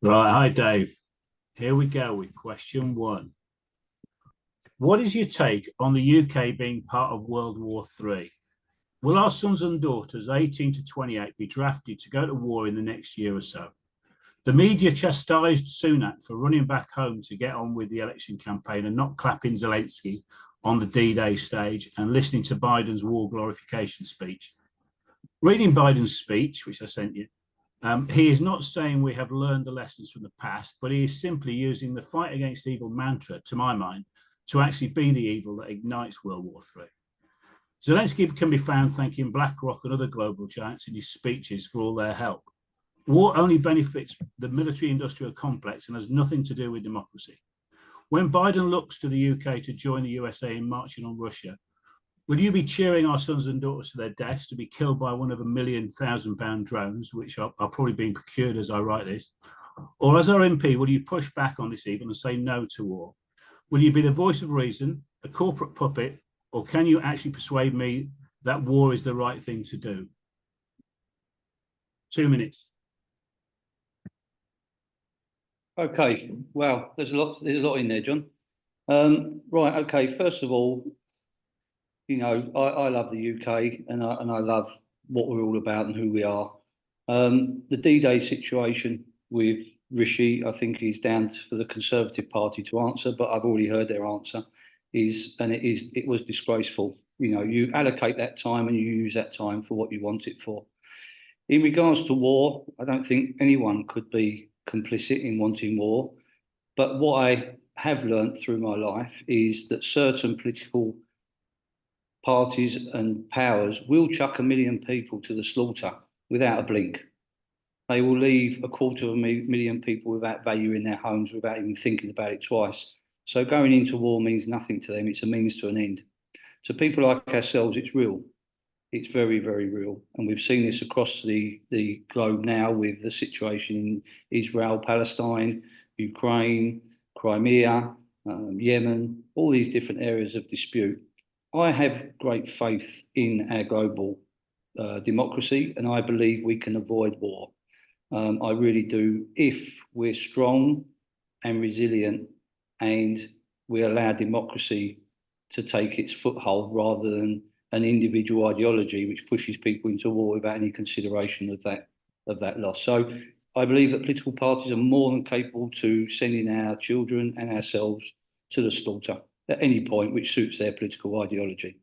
Right, hi Dave. Here we go with question one. What is your take on the UK being part of World War III? Will our sons and daughters 18 to 28 be drafted to go to war in the next year or so? The media chastised Sunak for running back home to get on with the election campaign and not clapping Zelensky on the D-Day stage and listening to Biden's war glorification speech. Reading Biden's speech, which I sent you, he is not saying we have learned the lessons from the past, but he is simply using the fight against evil mantra, to my mind, to actually be the evil that ignites World War III. Zelensky can be found thanking BlackRock and other global giants in his speeches for all their help. War only benefits the military-industrial complex and has nothing to do with democracy. When Biden looks to the UK to join the USA in marching on Russia, will you be cheering our sons and daughters to their deaths to be killed by one of a million £1,000 drones, which are probably being procured as I write this? Or as our MP, will you push back on this evil and say no to war? Will you be the voice of reason, a corporate puppet, or can you actually persuade me that war is the right thing to do? 2 minutes. Okay, well, there's a lot in there, John. Right, okay, first of all, I love the UK and I love what we're all about and who we are. The D-Day situation with Rishi, I think, is down for the Conservative Party to answer, but I've already heard their answer. It was disgraceful. You allocate that time and you use that time for what you want it for. In regards to war, I don't think anyone could be complicit in wanting war. But what I have learnt through my life is that certain political parties and powers will chuck 1 million people to the slaughter without a blink. They will leave 250,000 people without value in their homes, without even thinking about it twice. So going into war means nothing to them. It's a means to an end. To people like ourselves, it's real. It's very, very real. And we've seen this across the globe now with the situation in Israel, Palestine, Ukraine, Crimea, Yemen, all these different areas of dispute. I have great faith in our global democracy, and I believe we can avoid war. I really do, if we're strong and resilient and we allow democracy to take its foothold rather than an individual ideology which pushes people into war without any consideration of that loss. So I believe that political parties are more than capable to sending our children and ourselves to the slaughter at any point which suits their political ideology.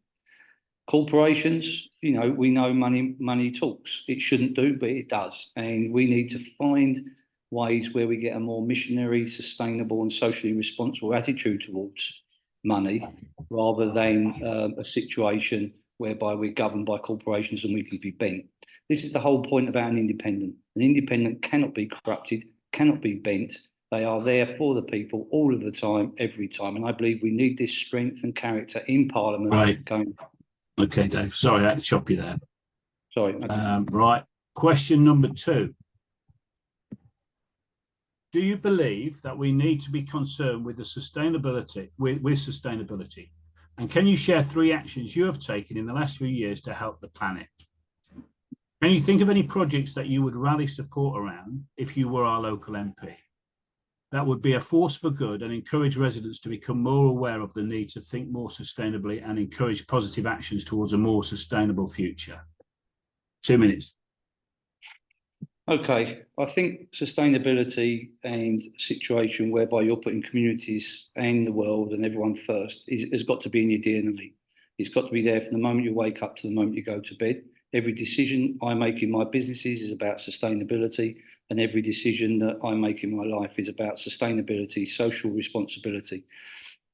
Corporations, we know money talks. It shouldn't do, but it does. And we need to find ways where we get a more missionary, sustainable and socially responsible attitude towards money rather than a situation whereby we're governed by corporations and we can be bent. This is the whole point about an independent. An independent cannot be corrupted, cannot be bent. They are there for the people all of the time, every time. And I believe we need this strength and character in Parliament. Right. Okay, Dave. Sorry, I had to chop you there. Sorry. Okay. Right. Question number 2. Do you believe that we need to be concerned with the sustainability, with sustainability? And can you share 3 actions you have taken in the last few years to help the planet? Can you think of any projects that you would rally support around if you were our local MP? That would be a force for good and encourage residents to become more aware of the need to think more sustainably and encourage positive actions towards a more sustainable future. 2 minutes. Okay, I think sustainability and a situation whereby you're putting communities and the world and everyone first has got to be in your DNA. It's got to be there from the moment you wake up to the moment you go to bed. Every decision I make in my businesses is about sustainability, and every decision that I make in my life is about sustainability, social responsibility.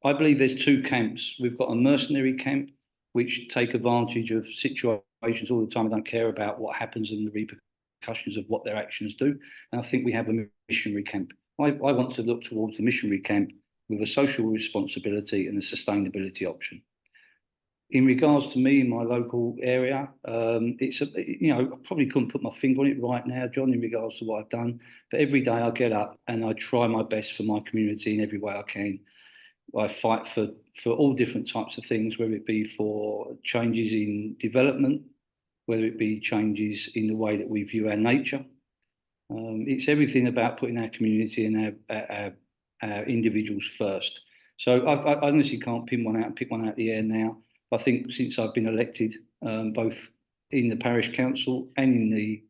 I believe there's 2 camps. We've got a mercenary camp, which take advantage of situations all the time and don't care about what happens and the repercussions of what their actions do. And I think we have a missionary camp. I want to look towards the missionary camp with a social responsibility and a sustainability option. In regards to me in my local area, I probably couldn't put my finger on it right now, John, in regards to what I've done. But every day I get up and I try my best for my community in every way I can. I fight for all different types of things, whether it be for changes in development, whether it be changes in the way that we view our nature, It's everything about putting our community and our individuals first. So I honestly can't pick one out of the air now. I think since I've been elected, both in the parish council and in the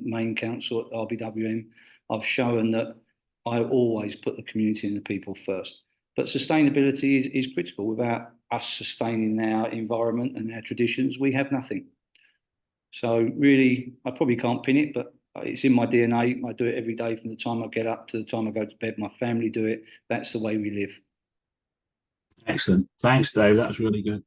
main council at RBWM, I've shown that I always put the community and the people first. But sustainability is critical. Without us sustaining our environment and our traditions, we have nothing. So really, I probably can't pin it, but it's in my DNA. I do it every day from the time I get up to the time I go to bed. My family do it. That's the way we live. Excellent. Thanks, Dave. That was really good.